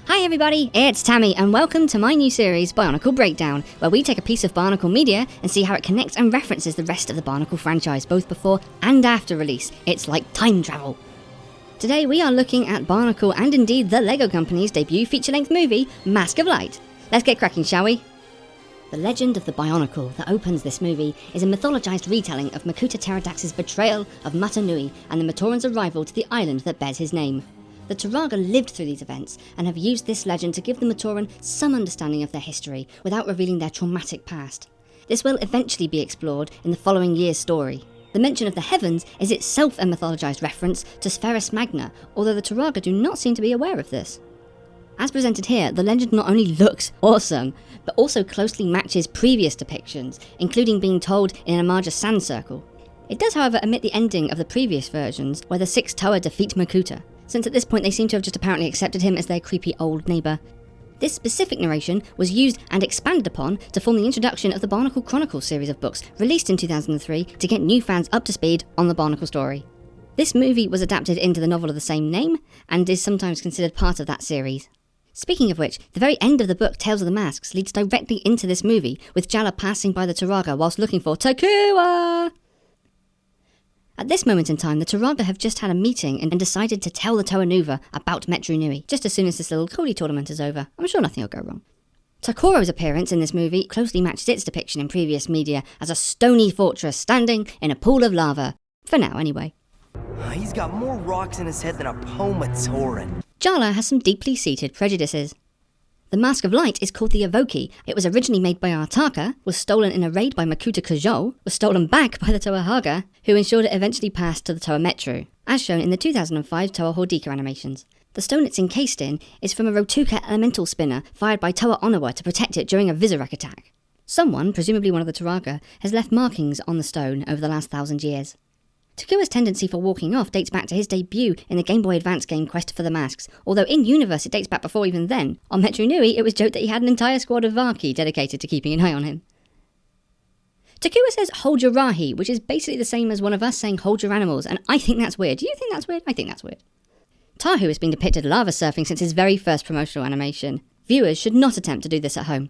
Hi everybody, it's Tammy and welcome to my new series, Bionicle Breakdown, where we take a piece of Barnacle media and see how it connects and references the rest of the Barnacle franchise, both before and after release. It's like time travel. Today we are looking at Barnacle and indeed the LEGO Company's debut feature-length movie, Mask of Light. Let's get cracking, shall we? The legend of the Bionicle that opens this movie is a mythologized retelling of Makuta Terradax's betrayal of Mata Nui and the Matoran's arrival to the island that bears his name. The Turaga lived through these events and have used this legend to give the Matoran some understanding of their history without revealing their traumatic past. This will eventually be explored in the following year's story. The mention of the heavens is itself a mythologized reference to Spheris Magna, although the Turaga do not seem to be aware of this. As presented here, the legend not only looks awesome, but also closely matches previous depictions, including being told in an Amaja sand circle. It does, however, omit the ending of the previous versions, where the 6 Toa defeat Makuta, since at this point they seem to have just apparently accepted him as their creepy old neighbour. This specific narration was used and expanded upon to form the introduction of the Barnacle Chronicles series of books, released in 2003 to get new fans up to speed on the Barnacle story. This movie was adapted into the novel of the same name, and is sometimes considered part of that series. Speaking of which, the very end of the book Tales of the Masks leads directly into this movie, with Jala passing by the Turaga whilst looking for Takua! At this moment in time, the Turaga have just had a meeting and decided to tell the Toa Nuva about Metru Nui, just as soon as this little Koli tournament is over. I'm sure nothing will go wrong. Takoro's appearance in this movie closely matches its depiction in previous media as a stony fortress standing in a pool of lava. For now, anyway. He's got more rocks in his head than a Pomatoran. Jala has some deeply seated prejudices. The Mask of Light is called the Evoki. It was originally made by Artaka, was stolen in a raid by Makuta Kajol, was stolen back by the Toa Haga, who ensured it eventually passed to the Toa Metru, as shown in the 2005 Toa Hordika animations. The stone it's encased in is from a Rotuka elemental spinner fired by Toa Onawa to protect it during a Vizirek attack. Someone, presumably one of the Turaga, has left markings on the stone over the last 1,000 years. Takua's tendency for walking off dates back to his debut in the Game Boy Advance game Quest for the Masks, although in-universe it dates back before even then. On Metru Nui, it was joked that he had an entire squad of Vaki dedicated to keeping an eye on him. Takua says, "Hold your Rahi," which is basically the same as one of us saying, "Hold your animals," and I think that's weird. Do you think that's weird? I think that's weird. Tahu has been depicted lava surfing since his very first promotional animation. Viewers should not attempt to do this at home.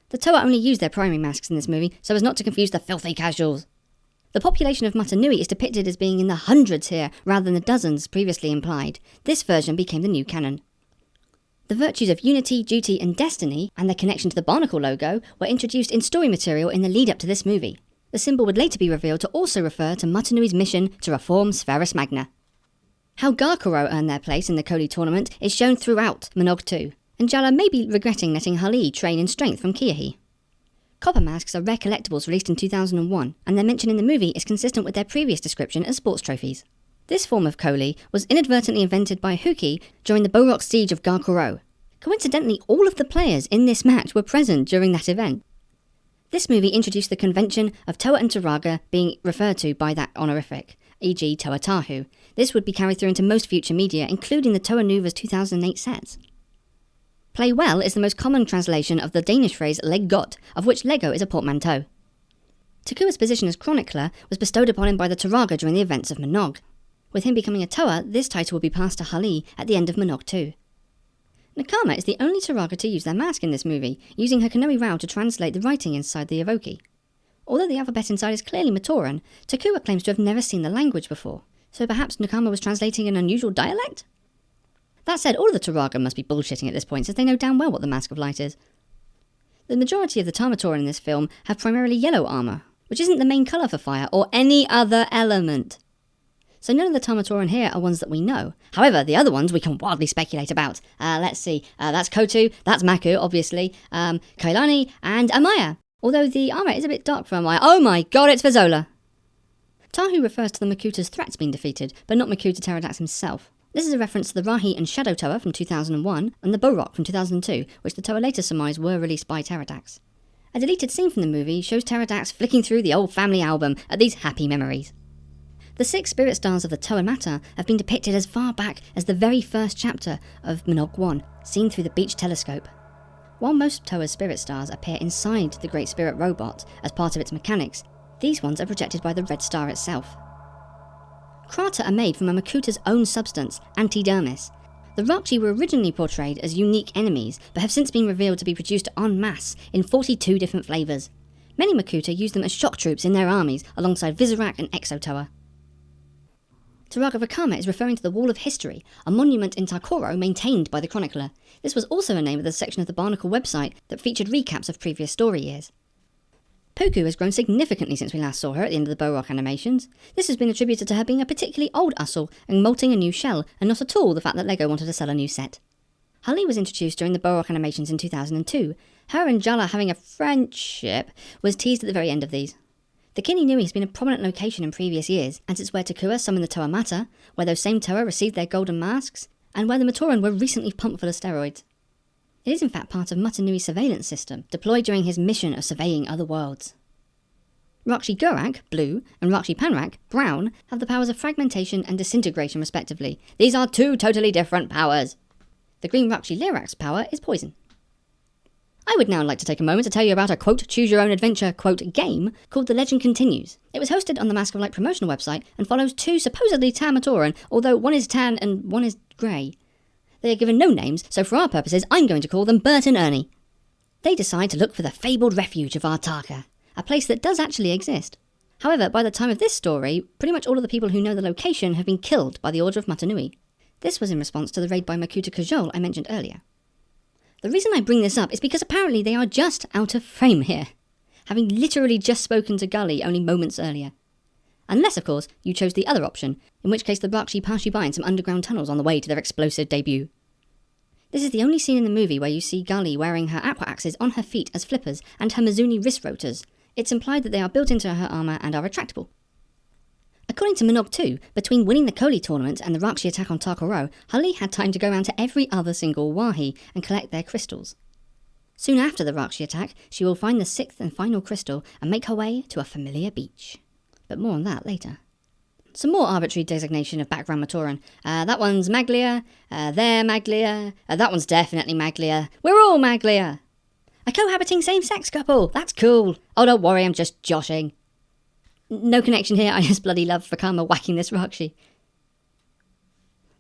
The Toa only use their primary masks in this movie so as not to confuse the filthy casuals. The population of Mata Nui is depicted as being in the hundreds here, rather than the dozens previously implied. This version became the new canon. The virtues of unity, duty, and destiny, and their connection to the Barnacle logo, were introduced in story material in the lead-up to this movie. The symbol would later be revealed to also refer to Mata Nui's mission to reform Spheris Magna. How Garkuro earned their place in the Koli tournament is shown throughout Monog 2, and Jala may be regretting letting Hali train in strength from Kiahi. Copper masks are rare collectibles released in 2001, and their mention in the movie is consistent with their previous description as sports trophies. This form of Koli was inadvertently invented by Huki during the Borok siege of Garkuro. Coincidentally, all of the players in this match were present during that event. This movie introduced the convention of Toa and Turaga being referred to by that honorific, e.g. Toa Tahu. This would be carried through into most future media, including the Toa Nuva's 2008 sets. Play well is the most common translation of the Danish phrase leg godt, of which Lego is a portmanteau. Takua's position as chronicler was bestowed upon him by the Turaga during the events of Monog. With him becoming a Toa, this title will be passed to Hali at the end of Monog 2. Nakama is the only Turaga to use their mask in this movie, using her Kanohi Rao to translate the writing inside the Evoki. Although the alphabet inside is clearly Matoran, Takua claims to have never seen the language before, so perhaps Nakama was translating an unusual dialect? That said, all of the Turaga must be bullshitting at this point, since they know damn well what the Mask of Light is. The majority of the Tamatoran in this film have primarily yellow armour, which isn't the main colour for fire or any other element. So none of the Tamatoran here are ones that we know. However, the other ones we can wildly speculate about. Let's see, that's Kotu, that's Maku, obviously, Kailani, and Amaya. Although the armour is a bit dark for Amaya. Oh my god, it's Vazola! Tahu refers to the Makuta's threats being defeated, but not Makuta Terradax himself. This is a reference to the Rahi and Shadow Toa from 2001 and the Borok from 2002, which the Toa later surmised were released by Terradax. A deleted scene from the movie shows Terradax flicking through the old family album at these happy memories. The 6 spirit stars of the Toa Mata have been depicted as far back as the very first chapter of Monog 1, seen through the Beach telescope. While most Toa's spirit stars appear inside the Great Spirit robot as part of its mechanics, these ones are projected by the Red Star itself. Krata are made from a Makuta's own substance, antidermis. The Rahkshi were originally portrayed as unique enemies, but have since been revealed to be produced en masse in 42 different flavours. Many Makuta use them as shock troops in their armies, alongside Visorak and Exo-Toa. Turaga Vakama is referring to the Wall of History, a monument in Takoro maintained by the chronicler. This was also a name of the section of the Barnacle website that featured recaps of previous story years. Poku has grown significantly since we last saw her at the end of the Bohrok animations. This has been attributed to her being a particularly old Usul and molting a new shell, and not at all the fact that LEGO wanted to sell a new set. Hully was introduced during the Bohrok animations in 2002. Her and Jala having a friendship was teased at the very end of these. The Kini Nui has been a prominent location in previous years, and it's where Takua summoned the Toa Mata, where those same Toa received their golden masks, and where the Matoran were recently pumped full of steroids. It is in fact part of Matanui's surveillance system, deployed during his mission of surveying other worlds. Rahkshi Gorak, blue, and Rahkshi Panrak, brown, have the powers of fragmentation and disintegration respectively. These are two totally different powers. The green Rahkshi Lyrak's power is poison. I would now like to take a moment to tell you about a quote choose-your-own-adventure quote game called The Legend Continues. It was hosted on the Mask of Light promotional website and follows two supposedly tan Matoran, although one is tan and one is grey. They are given no names, so for our purposes I'm going to call them Bert and Ernie. They decide to look for the fabled refuge of Artaka, a place that does actually exist. However, by the time of this story, pretty much all of the people who know the location have been killed by the Order of Matanui. This was in response to the raid by Makuta Kajol I mentioned earlier. The reason I bring this up is because apparently they are just out of frame here, having literally just spoken to Gully only moments earlier. Unless, of course, you chose the other option, in which case the Rahkshi pass you by in some underground tunnels on the way to their explosive debut. This is the only scene in the movie where you see Gully wearing her aqua axes on her feet as flippers and her Mizuni wrist rotors. It's implied that they are built into her armour and are retractable. According to Minogue 2, between winning the Koli tournament and the Rahkshi attack on Takoro, Hully had time to go around to every other single Wahi and collect their crystals. Soon after the Rahkshi attack, she will find the sixth and final crystal and make her way to a familiar beach. But more on that later. Some more arbitrary designation of background Matoran. That one's Maglia, they're Maglia, that one's definitely Maglia. We're all Maglia! A cohabiting same-sex couple! That's cool! Oh, don't worry, I'm just joshing. No connection here, I just bloody love Vakama whacking this Rahkshi.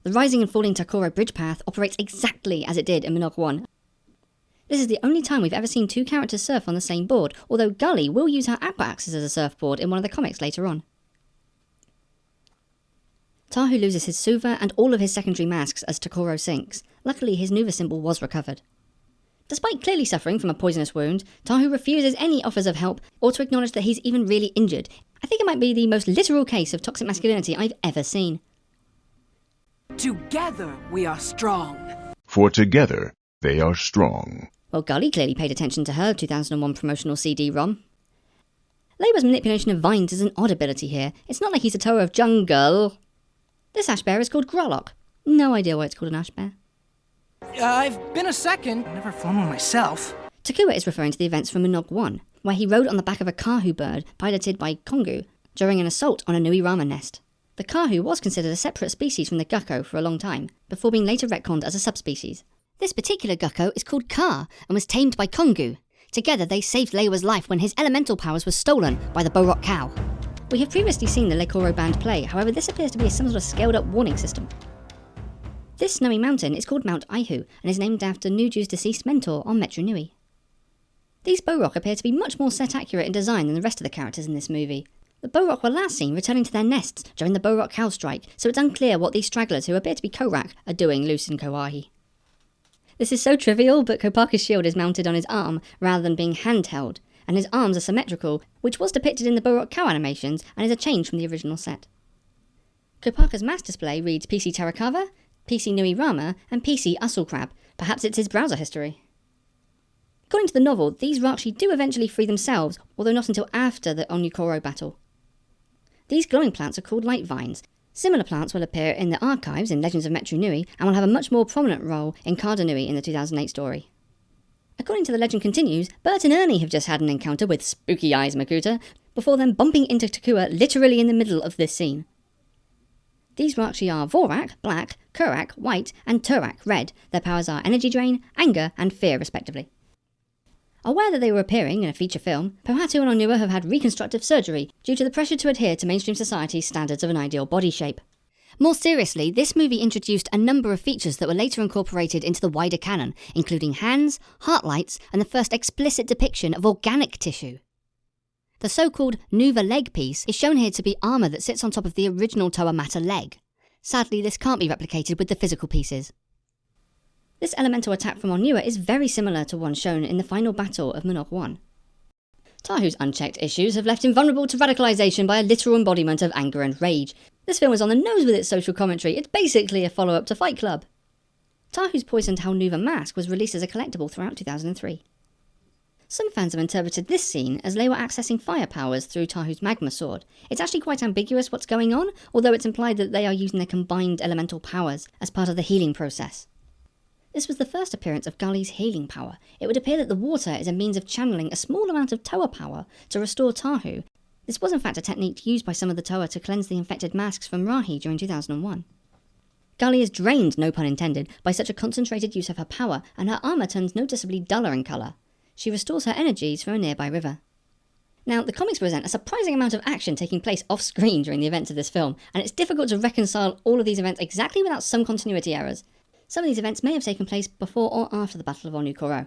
The rising and falling Takoro bridge path operates exactly as it did in Minogue 1. This is the only time we've ever seen two characters surf on the same board, although Gully will use her aqua axes as a surfboard in one of the comics later on. Tahu loses his Suva and all of his secondary masks as Takoro sinks. Luckily his Nuva symbol was recovered. Despite clearly suffering from a poisonous wound, Tahu refuses any offers of help or to acknowledge that he's even really injured. I think it might be the most literal case of toxic masculinity I've ever seen. Together we are strong. For together they are strong. Well, Gully clearly paid attention to her 2001 promotional CD-ROM. Labour's manipulation of vines is an odd ability here. It's not like he's a Toa of jungle. This ash bear is called Grolok. No idea why it's called an ash bear. I've been a second. Never flown one myself. Takua is referring to the events from Minogue 1, where he rode on the back of a Kahu bird piloted by Kongu during an assault on a Nui Rama nest. The Kahu was considered a separate species from the Gukko for a long time, before being later retconned as a subspecies. This particular Gukko is called Ka and was tamed by Kongu. Together they saved Leiwa's life when his elemental powers were stolen by the Bohrok cow. We have previously seen the Lekoro band play, however this appears to be some sort of scaled up warning system. This snowy mountain is called Mount Aihu and is named after Nuju's deceased mentor on Metru Nui. These Bohrok appear to be much more set accurate in design than the rest of the characters in this movie. The Bohrok were last seen returning to their nests during the Bohrok cow strike, so it's unclear what these stragglers who appear to be Korak are doing loose in Kauai. This is so trivial, but Kopaka's shield is mounted on his arm rather than being handheld, and his arms are symmetrical, which was depicted in the Bohrok cow animations and is a change from the original set. Kopaka's mass display reads PC Tarakava, PC Nui Rama, and PC Usul Crab. Perhaps it's his browser history. According to the novel, these Rahkshi do eventually free themselves, although not until after the Onyukoro battle. These glowing plants are called light vines. Similar plants will appear in the archives in Legends of Metru Nui and will have a much more prominent role in Karda Nui in the 2008 story. According to The Legend Continues, Bert and Ernie have just had an encounter with Spooky Eyes Makuta, before then bumping into Takua literally in the middle of this scene. These Rahkshi are Vorak, black, Kurak, white, and Turak, red. Their powers are energy drain, anger, and fear, respectively. Aware that they were appearing in a feature film, Pohatu and Onua have had reconstructive surgery due to the pressure to adhere to mainstream society's standards of an ideal body shape. More seriously, this movie introduced a number of features that were later incorporated into the wider canon, including hands, heart lights, and the first explicit depiction of organic tissue. The so-called Nuva leg piece is shown here to be armour that sits on top of the original Toa Mata leg. Sadly, this can't be replicated with the physical pieces. This elemental attack from Onua is very similar to one shown in the final battle of Monarch 1. Tahu's unchecked issues have left him vulnerable to radicalisation by a literal embodiment of anger and rage. This film is on the nose with its social commentary. It's basically a follow-up to Fight Club. Tahu's poisoned Helnuva mask was released as a collectible throughout 2003. Some fans have interpreted this scene as Lewa accessing fire powers through Tahu's magma sword. It's actually quite ambiguous what's going on, although it's implied that they are using their combined elemental powers as part of the healing process. This was the first appearance of Gully's healing power. It would appear that the water is a means of channeling a small amount of Toa power to restore Tahu. This was in fact a technique used by some of the Toa to cleanse the infected masks from Rahi during 2001. Gully is drained, no pun intended, by such a concentrated use of her power, and her armour turns noticeably duller in colour. She restores her energies from a nearby river. Now, the comics present a surprising amount of action taking place off-screen during the events of this film, and it's difficult to reconcile all of these events exactly without some continuity errors. Some of these events may have taken place before or after the Battle of Onu Koro.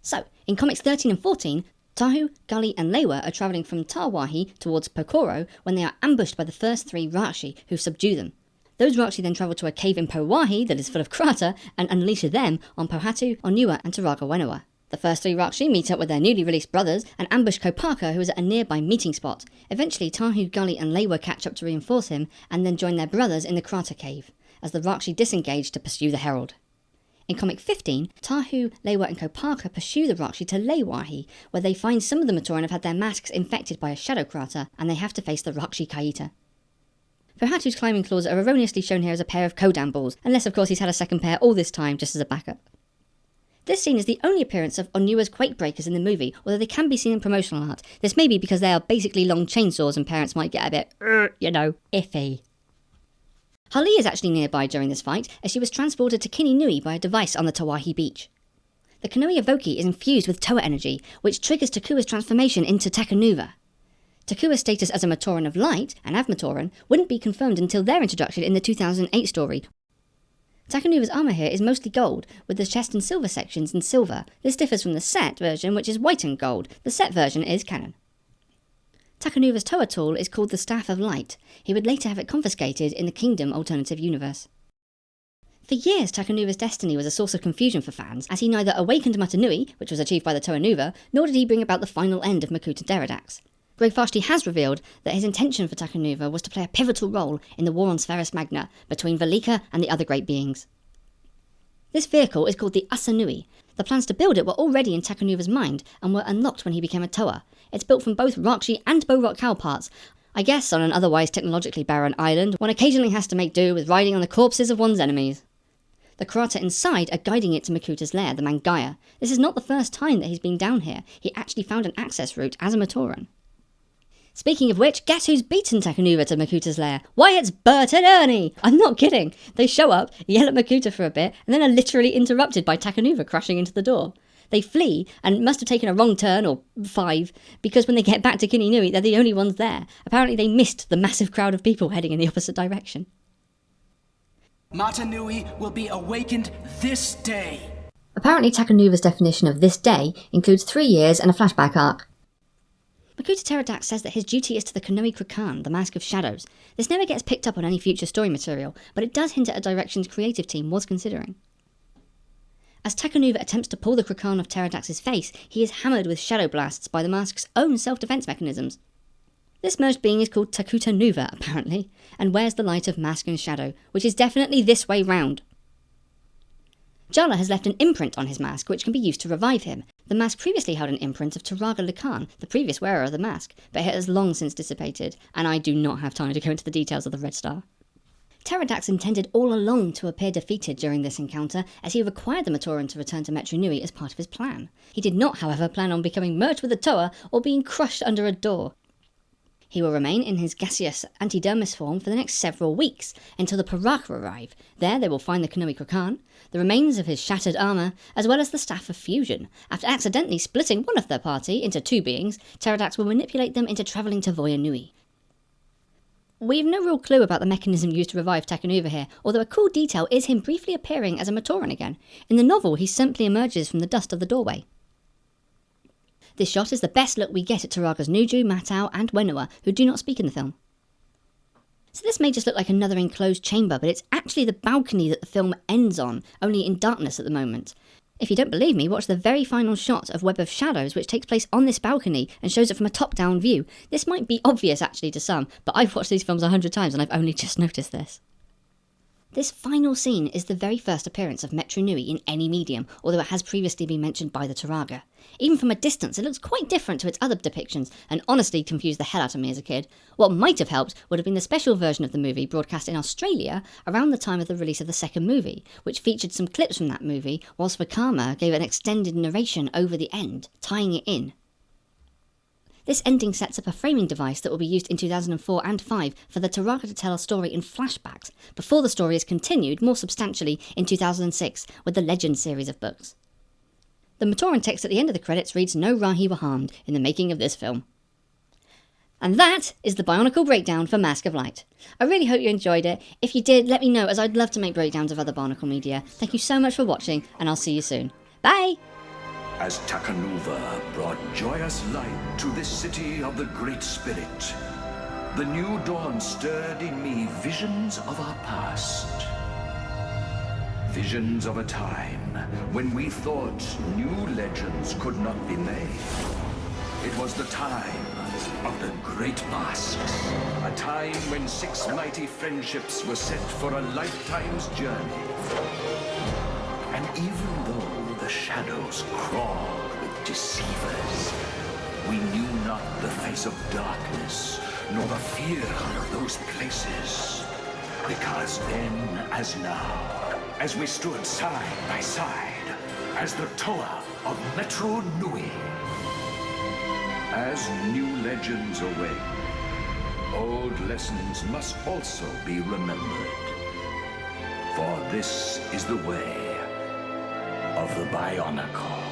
So, in comics 13 and 14, Tahu, Gully and Lewa are travelling from Tawahi towards Pokoro when they are ambushed by the first three Rakshi, who subdue them. Those Rakshi then travel to a cave in Powahi that is full of krater and unleash them on Pohatu, Onua and Turaga Whenua. The first three Rakshi meet up with their newly released brothers and ambush Kopaka, who is at a nearby meeting spot. Eventually, Tahu, Gully and Lewa catch up to reinforce him and then join their brothers in the krater cave, as the Rakshi disengage to pursue the Herald. In comic 15, Tahu, Lewa and Kopaka pursue the Rakshi to Lewahi, where they find some of the Matoran have had their masks infected by a shadow krater, and they have to face the Rakshi Kaita. Pohatu's climbing claws are erroneously shown here as a pair of Kodan balls, unless of course he's had a second pair all this time just as a backup. This scene is the only appearance of Onua's Quake Breakers in the movie, although they can be seen in promotional art. This may be because they are basically long chainsaws and parents might get a bit, iffy. Hali is actually nearby during this fight, as she was transported to Kininui by a device on the Tawahi beach. The Kanohi Evoki is infused with Toa energy, which triggers Takua's transformation into Takanuva. Takua's status as a Matoran of Light, an Avmatoran, wouldn't be confirmed until their introduction in the 2008 story. Takanuva's armour here is mostly gold, with the chest and silver sections in silver. This differs from the set version, which is white and gold. The set version is canon. Takanuva's Toa tool is called the Staff of Light. He would later have it confiscated in the Kingdom alternative universe. For years, Takanuva's destiny was a source of confusion for fans, as he neither awakened Matanui, which was achieved by the Toa Nuva, nor did he bring about the final end of Makuta Deradax. Greg Vashti has revealed that his intention for Takanuva was to play a pivotal role in the war on Spherus Magna between Valika and the other great beings. This vehicle is called the Asanui. The plans to build it were already in Takanuva's mind and were unlocked when he became a Toa. It's built from both Rakshi and Bohrok cow parts. I guess on an otherwise technologically barren island, one occasionally has to make do with riding on the corpses of one's enemies. The Karata inside are guiding it to Makuta's lair, the Mangaya. This is not the first time that he's been down here. He actually found an access route as a Matoran. Speaking of which, guess who's beaten Takanuva to Makuta's lair? Why, it's Bert and Ernie! I'm not kidding. They show up, yell at Makuta for a bit, and then are literally interrupted by Takanuva crashing into the door. They flee, and must have taken a wrong turn, or 5, because when they get back to Kininui, they're the only ones there. Apparently they missed the massive crowd of people heading in the opposite direction. Matanui will be awakened this day. Apparently Takanuva's definition of this day includes 3 years and a flashback arc. Makuta Deradax says that his duty is to the Kanohi Krakan, the Mask of Shadows. This never gets picked up on any future story material, but it does hint at a direction the creative team was considering. As Takanuva attempts to pull the Krakan off Deradax's face, he is hammered with shadow blasts by the mask's own self-defense mechanisms. This merged being is called Takuta Nuva, apparently, and wears the light of mask and shadow, which is definitely this way round. Jala has left an imprint on his mask, which can be used to revive him. The mask previously held an imprint of Turaga Lakan, the previous wearer of the mask, but it has long since dissipated, and I do not have time to go into the details of the Red Star. Deradax intended all along to appear defeated during this encounter, as he required the Matoran to return to Metru Nui as part of his plan. He did not, however, plan on becoming merged with the Toa or being crushed under a door. He will remain in his gaseous antidermis form for the next several weeks, until the Paraka arrive. There they will find the Kanohi Krakan, the remains of his shattered armour, as well as the Staff of Fusion. After accidentally splitting one of their party into 2 beings, Deradax will manipulate them into travelling to Voya Nui. We've no real clue about the mechanism used to revive Takanuva here, although a cool detail is him briefly appearing as a Matoran again. In the novel, he simply emerges from the dust of the doorway. This shot is the best look we get at Taraga's Nuju, Matau and Wenua, who do not speak in the film. So this may just look like another enclosed chamber, but it's actually the balcony that the film ends on, only in darkness at the moment. If you don't believe me, watch the very final shot of Web of Shadows, which takes place on this balcony and shows it from a top-down view. This might be obvious actually to some, but I've watched these films 100 times and I've only just noticed this. This final scene is the very first appearance of Metru Nui in any medium, although it has previously been mentioned by the Turaga. Even from a distance, it looks quite different to its other depictions, and honestly confused the hell out of me as a kid. What might have helped would have been the special version of the movie broadcast in Australia around the time of the release of the second movie, which featured some clips from that movie, whilst Wakama gave an extended narration over the end, tying it in. This ending sets up a framing device that will be used in 2004 and 5 for the Turaga to tell a story in flashbacks, before the story is continued more substantially in 2006 with the Legend series of books. The Matoran text at the end of the credits reads "No Rahi were harmed in the making of this film." And that is the Bionicle breakdown for Mask of Light. I really hope you enjoyed it. If you did, let me know, as I'd love to make breakdowns of other Bionicle media. Thank you so much for watching, and I'll see you soon. Bye! As Takanuva brought joyous light to this city of the Great Spirit, the new dawn stirred in me visions of our past. Visions of a time when we thought new legends could not be made. It was the time of the Great Masks, a time when 6 mighty friendships were set for a lifetime's journey. And even though the shadows crawled with deceivers, we knew not the face of darkness, nor the fear of those places. Because then, as now, as we stood side by side, as the Toa of Metru Nui, as new legends awake, old lessons must also be remembered. For this is the way of the Bionicle.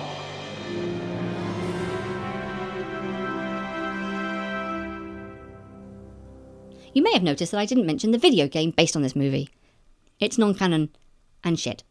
You may have noticed that I didn't mention the video game based on this movie. It's non-canon and shit.